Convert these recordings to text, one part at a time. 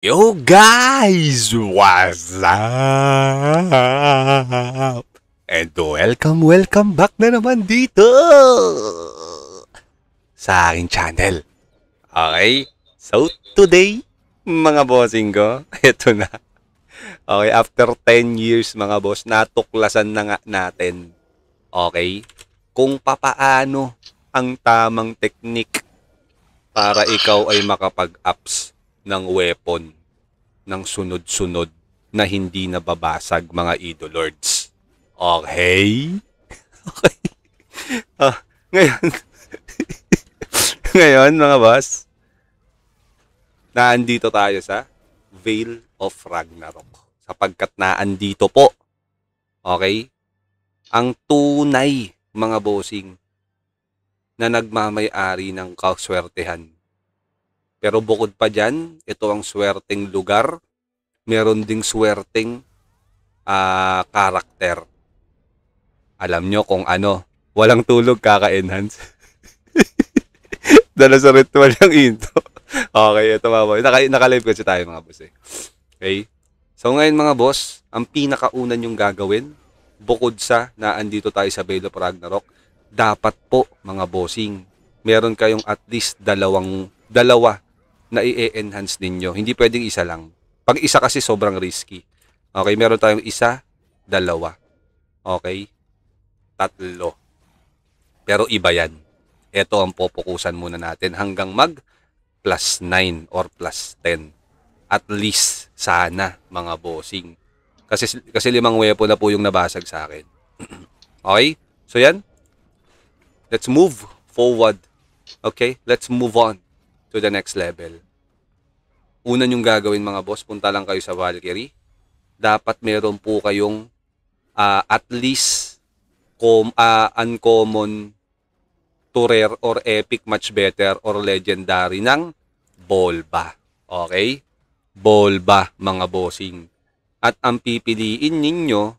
Yo guys, what's up? And welcome back na naman dito sa aking channel. Okay? So today, mga bossing ko, eto na. Okay, after 10 years mga boss, natuklasan na nga natin. Okay? Kung papaano ang tamang technique para ikaw ay makapag-ups ng weapon ng sunod-sunod na hindi nababasag mga idolords. Okay? Okay. Ngayon, ngayon mga boss, naandito tayo sa Veil of Ragnarok. Sapagkat naandito po, okay, ang tunay mga bossing na nagmamay-ari ng kaswertehan. Pero bukod pa dyan, ito ang swerteng lugar. Meron ding swerteng karakter. Alam nyo kung ano, walang tulog kaka-enhance. Dala sa ritual ng into. Okay, ito mga boss. Naka-live kasi tayo mga boss eh. Okay? So ngayon mga boss, ang pinakauna nyong gagawin, bukod sa naandito tayo sa Veil of Ragnarok, dapat po mga bossing, meron kayong at least dalawa na i-enhance ninyo. Hindi pwedeng isa lang. Pag isa kasi sobrang risky. Okay, meron tayong isa, dalawa. Okay? Tatlo. Pero iba yan. Ito ang pupukusan muna natin hanggang mag plus 9 or plus 10. At least, sana, mga bossing. Kasi 5 weapon na po yung nabasag sa akin. Okay? So yan. Let's move forward. Okay? Let's move on to the next level. Una nyong gagawin mga boss, punta lang kayo sa Valkyrie. Dapat meron po kayong at least uncommon to rare or epic much better or legendary ng Bolba. Okay? Bolba mga bossing. At ang pipiliin ninyo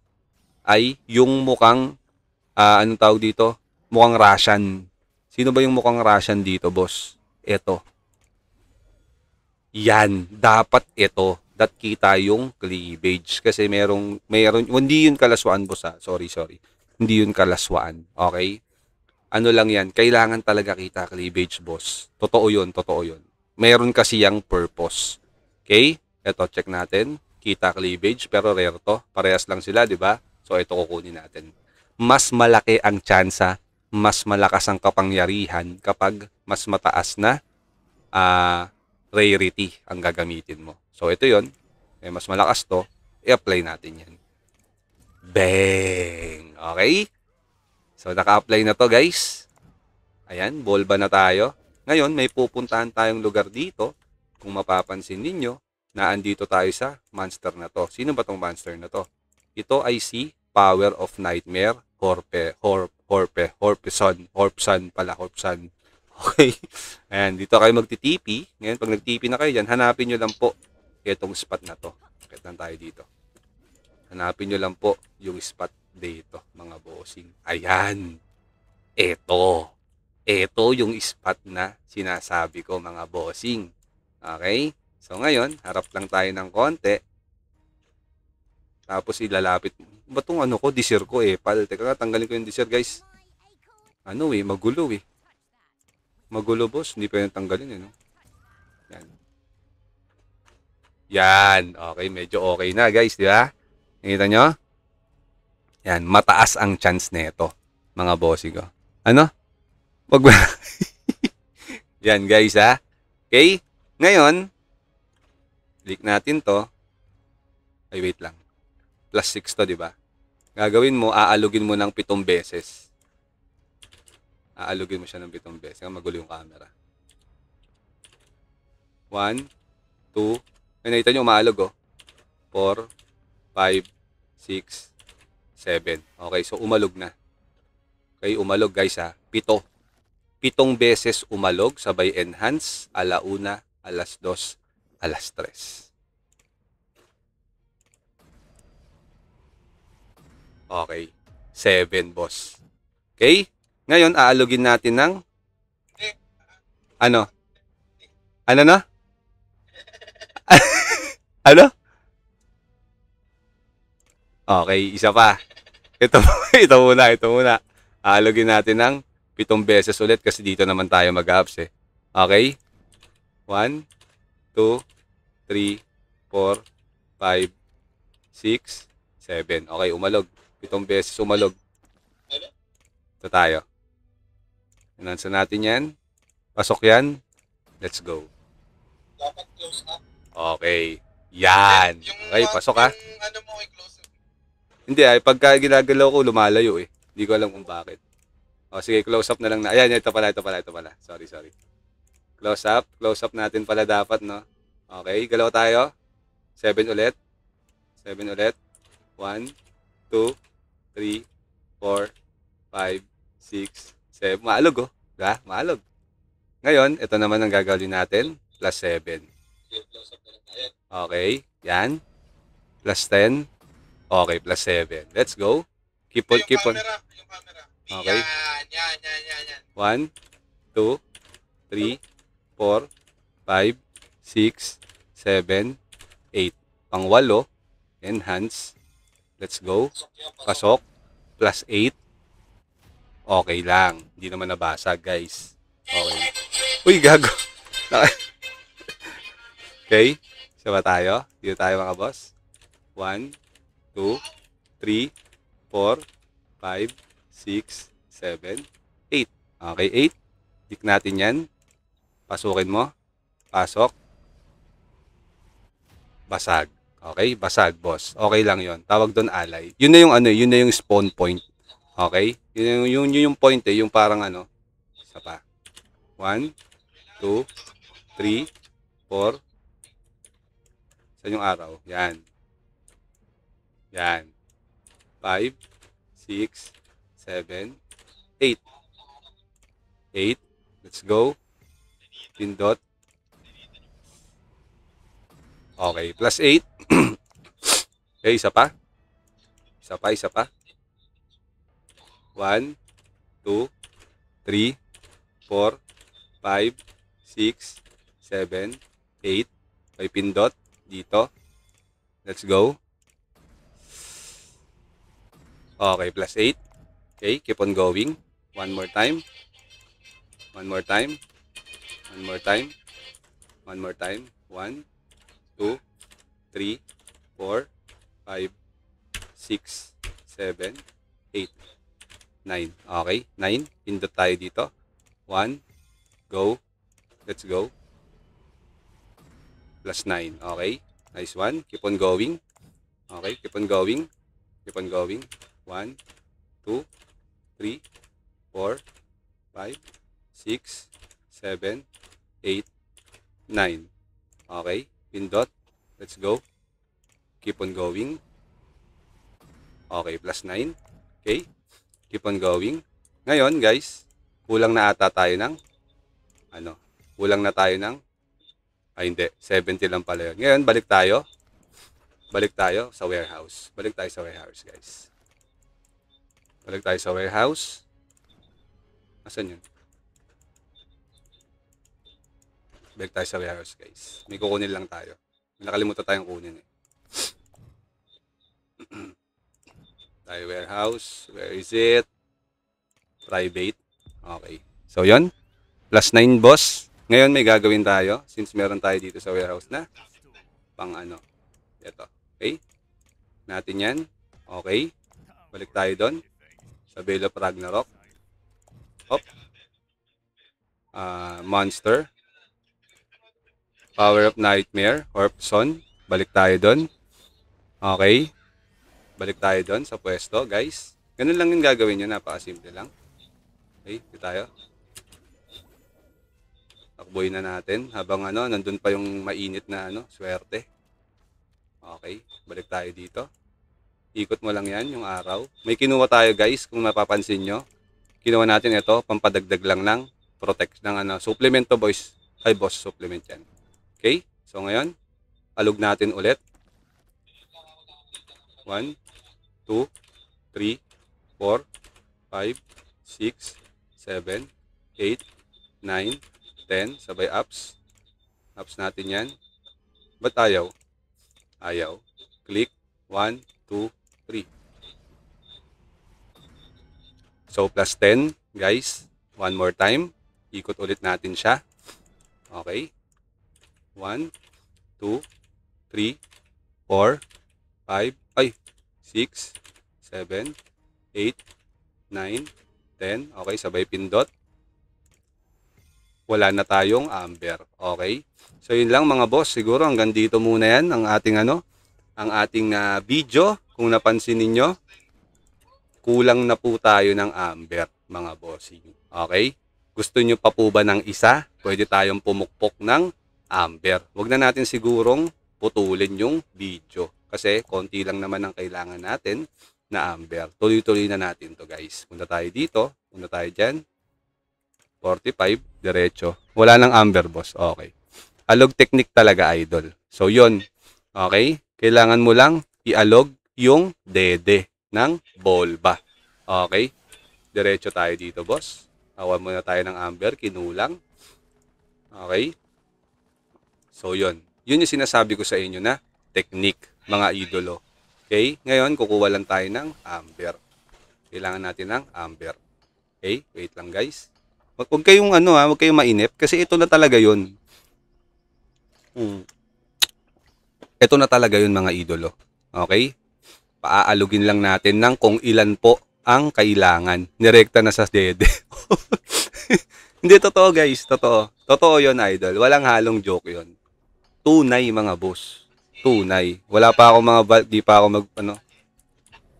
ay yung mukhang anong tawag dito? Mukhang Russian. Sino ba yung mukhang Russian dito, boss? Ito. Yan, dapat ito. Dat kita yung cleavage. Kasi hindi yun kalaswaan, boss ha. Sorry. Hindi yun kalaswaan. Okay? Ano lang yan, kailangan talaga kita cleavage, boss. Totoo yun. Meron kasi yung purpose. Okay? Ito, check natin. Kita cleavage, pero rare to. Parehas lang sila, di ba? So, ito kukunin natin. Mas malaki ang tsansa, mas malakas ang kapangyarihan kapag mas mataas na rarity ang gagamitin mo. So, ito yon. Mas malakas to. I-apply natin yan. Bang! Okay? So, naka-apply na to, guys. Ayan, Bolba na tayo. Ngayon, may pupuntahan tayong lugar dito. Kung mapapansin ninyo, naandito tayo sa monster na to. Sino ba tong monster na to? Ito ay si Power of Nightmare, Horpson. Okay. Ayan, dito kayo magtitipi. Ngayon, pag nagtipi na kayo dyan, hanapin nyo lang po itong spot na to. Bakit lang tayo dito? Hanapin nyo lang po yung spot dito, mga bossing. Ayan. Ito yung spot na sinasabi ko, mga bossing. Okay? So, ngayon, harap lang tayo ng konti. Tapos, ilalapit. Ba't itong ano ko? Disir ko eh. Teka, tanggalin ko yung disir, guys. Magulo eh. Magulo, boss. Hindi pa yung tanggalin eh, no? Yan. Okay, medyo okay na, guys. Di ba? Nakita nyo? Yan. Mataas ang chance nito, mga bossing ko. Ano? Yan, guys, ha? Okay? Ngayon, click natin to. Ay, wait lang. Plus 6 to, di ba? Gagawin mo, aalugin mo ng 7 beses. Aalugin mo siya ng 7 beses. Magulo yung camera. 1, 2, nakita nyo, umaalog, oh. 4, 5, 6, 7. Okay, so umalog na. Okay, umalog, guys, ha. 7 beses umalog, sabay enhance, alauna, alas 2, alas 3. Okay. 7, boss. Okay? Ngayon, aalugin natin ng ano? Ano na? Ano? Okay, isa pa. Ito, ito muna. Aalogin natin ng 7 beses ulit kasi dito naman tayo mag-ups eh. Okay? 1, 2, 3, 4, 5, 6, 7. Okay, umalog. 7 beses umalog. Ito tayo. Inansa natin yan. Pasok yan. Let's go. Dapat close up. Okay. Yan. Yung, Okay, pasok ha. yung ano mo, i-close up. Hindi ay pagka ginagalaw ko lumalayo eh. Hindi ko alam kung bakit. O sige, close up na lang na. Ayan, ito pala. Sorry. Close up natin pala dapat, no? Okay, galaw tayo. 7 ulit. 7 ulit. 1, 2, 3, 4, 5, 6, 7. Maalog oh. Diba? Maalog. Ngayon, ito naman ang gagawin natin. Plus 7. Close up na lang tayo. Okay, yan. Plus 10. Okay, plus 7. Let's go. Keep on. Yung camera. Okay. Yan. 1, 2, 3, 4, 5, 6, 7, 8. Pang-8. Enhance. Let's go. Pasok. Plus 8. Okay lang. Hindi naman nabasag, guys. Okay. Uy, gago. Okay. Isa ba tayo? Dito tayo mga boss. 1, 2, 3, 4, 5, 6, 7, 8. Okay, 8. Tick natin yan. Pasukin mo. Pasok. Basag. Okay, basag, boss. Okay lang yon. Tawag doon alay. Yun na yung ano, yun na yung spawn point. Okay? Yun yung point eh, yung parang ano. Isa pa. 1, 2, 3, 4. Saan yung araw? Yan. Yan. 5, 6, 7, 8. 8. Let's go. Pindot. Okay. Plus 8. Okay, isa pa. Isa pa. 1, 2, 3, 4, 5, 6, 7, 8. May pindot dito. Let's go. Okay, plus 8. Okay, keep on going. One more time. 1, 2, 3, 4, 5, 6, 7, 8, 9. Okay, 9. Pindot tayo dito. 1, go. Let's go. Plus 9. Okay. Nice one. Keep on going. Okay. Keep on going. 1, 2, 3, 4, 5, 6, 7, 8, 9. Okay. Pindot. Let's go. Keep on going. Okay. Plus 9. Okay. Keep on going. Ngayon, guys, kulang na ata tayo ng kulang na tayo ng hindi, 70 lang pala yun. Ngayon, balik tayo sa warehouse. Guys. Balik tayo sa warehouse. Asan yun? Balik tayo sa warehouse, guys. May kukunin lang tayo. May nakalimutan tayong kunin eh. Tayo warehouse. Where is it? Private. Okay. So, yun. Plus 9, boss. Ngayon, may gagawin tayo. Since meron tayo dito sa warehouse na. Pang ano. Ito. Okay. Natin yan. Okay. Balik tayo doon. Sa Veil of Ragnarok. Hop. Monster. Power of Nightmare. Orpson. Balik tayo doon. Okay. Balik tayo doon sa pwesto, guys. Ganun lang yung gagawin nyo. Napakasimple lang. Okay. Dito tayo. Takboy na natin habang nandun pa yung mainit na swerte. Okay, balik tayo dito. Ikot mo lang yan yung araw. May kinuha tayo, guys, kung mapapansin nyo. Kinuha natin ito, pampadagdag lang ng protect ng supplement to, boys. Ay, boss, supplement yan. Okay, so ngayon, alog natin ulit. 1, 2, 3, 4, 5, 6, 7, 8, 9, 10, sabay ups. Ups natin yan. Ba't ayaw? Ayaw. Click. 1, 2, 3. So, plus 10, guys. One more time. Ikot ulit natin siya. Okay. 1, 2, 3, 4, 5, 6, 7, 8, 9, 10. Okay, sabay pindot. Wala na tayong amber. Okay? So, yun lang mga boss. Siguro hanggang dito muna yan ang ating video. Kung napansin ninyo, kulang na po tayo ng amber, mga bossing. Okay? Gusto nyo pa po ba ng isa? Pwede tayong pumukpok ng amber. Huwag na natin sigurong putulin yung video. Kasi konti lang naman ang kailangan natin na amber. Tuloy-tuloy na natin to guys. Punta tayo dito. Punta tayo dyan. 45, diretso. Wala nang amber, boss. Okay. Alog technique talaga, idol. So, yun. Okay? Kailangan mo lang ialog yung dede ng bolba. Okay? Diretso tayo dito, boss. Awan muna tayo ng amber. Kinulang. Okay? So, yun. Yun yung sinasabi ko sa inyo na technique, mga idolo. Okay? Ngayon, kukuha lang tayo ng amber. Kailangan natin ng amber. Okay? Wait lang, guys. Huwag kayong huwag kayong mainip kasi ito na talaga 'yun. Ito na talaga 'yun, mga idolo. Okay? Paaalugin lang natin ng kung ilan po ang kailangan. Nirekta na sa dede. Hindi totoo, guys, totoo. Totoo 'yun, idol. Walang halong joke 'yun. Tunay, mga boss. Tunay. Wala pa ako di pa ako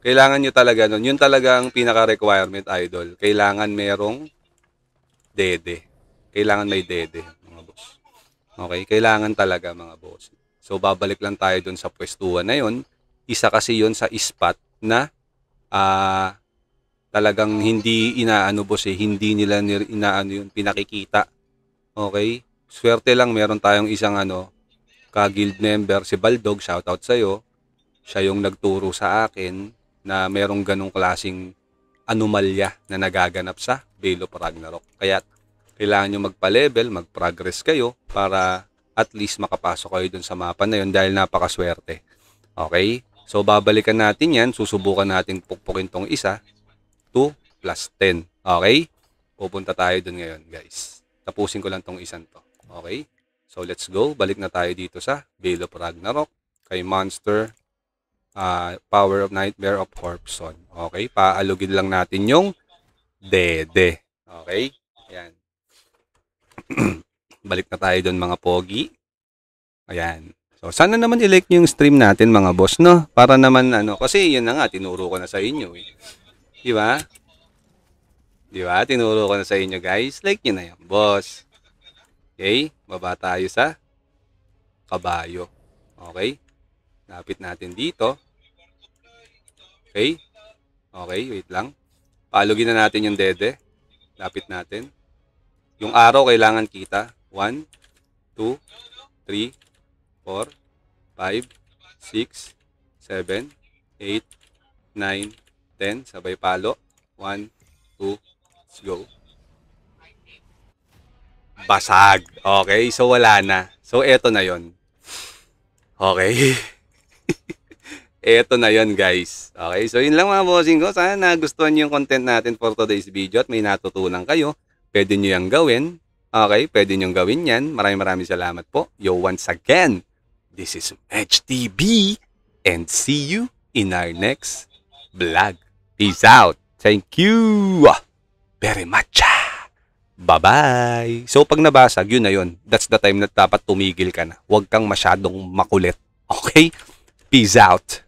Kailangan nyo talaga nun. Yun talaga ang pinaka-requirement, idol. Kailangan merong dede. Kailangan may dede, mga boss. Okay? Kailangan talaga, mga boss. So, babalik lang tayo dun sa pwestuhan na yun. Isa kasi yun sa spot na talagang hindi boss, hindi nila yun, pinakikita. Okay? Swerte lang, meron tayong isang ka-guild member, si Baldog, shoutout sa'yo. Siya yung nagturo sa akin na merong ganong klaseng anomalya na nagaganap sa Veil of Ragnarok. Kaya kailangan nyo magpa-level, mag-progress kayo para at least makapasok kayo dun sa mapa na yun dahil napakaswerte. Okay? So, babalikan natin yan. Susubukan natin pukpukin tong isa. 2 plus 10. Okay? Pupunta tayo dun ngayon, guys. Tapusin ko lang tong isang to. Okay? So, let's go. Balik na tayo dito sa Veil of Ragnarok. Kay Monster. Power of Nightmare of Corpson. Okay? Paalugin lang natin yung dede. Okay? Ayan. Balik na tayo doon, mga pogi. Ayan. So, sana naman i-like nyo yung stream natin, mga boss, no? Para naman, kasi yun na nga, tinuro ko na sa inyo, eh. Diba? Diba? Tinuro ko na sa inyo, guys. Like nyo na yan, boss. Okay? Baba tayo sa kabayo. Okay? Lapit natin dito. Okay? Okay, wait lang. Paalugin na natin yung dede. Lapit natin. Yung araw kailangan kita. 1, 2, 3, 4, 5, 6, 7, 8, 9, 10. Sabay palo. 1, 2, let's go. Basag. Okay, so wala na. So, eto na yon. Okay. Eto na yon, guys. Okay, so yun lang, mga bossing ko. Sana nagustuhan nyo yung content natin for today's video at may natutunan kayo. Pwede nyo yung gawin. Okay, pwede nyo gawin yan. Maraming salamat po. Yo, once again, this is Medj TV and see you in our next vlog. Peace out. Thank you very much. Bye-bye. So, pag nabasag, yun na yun. That's the time na dapat tumigil ka na. Huwag kang masyadong makulit. Okay? Peace out.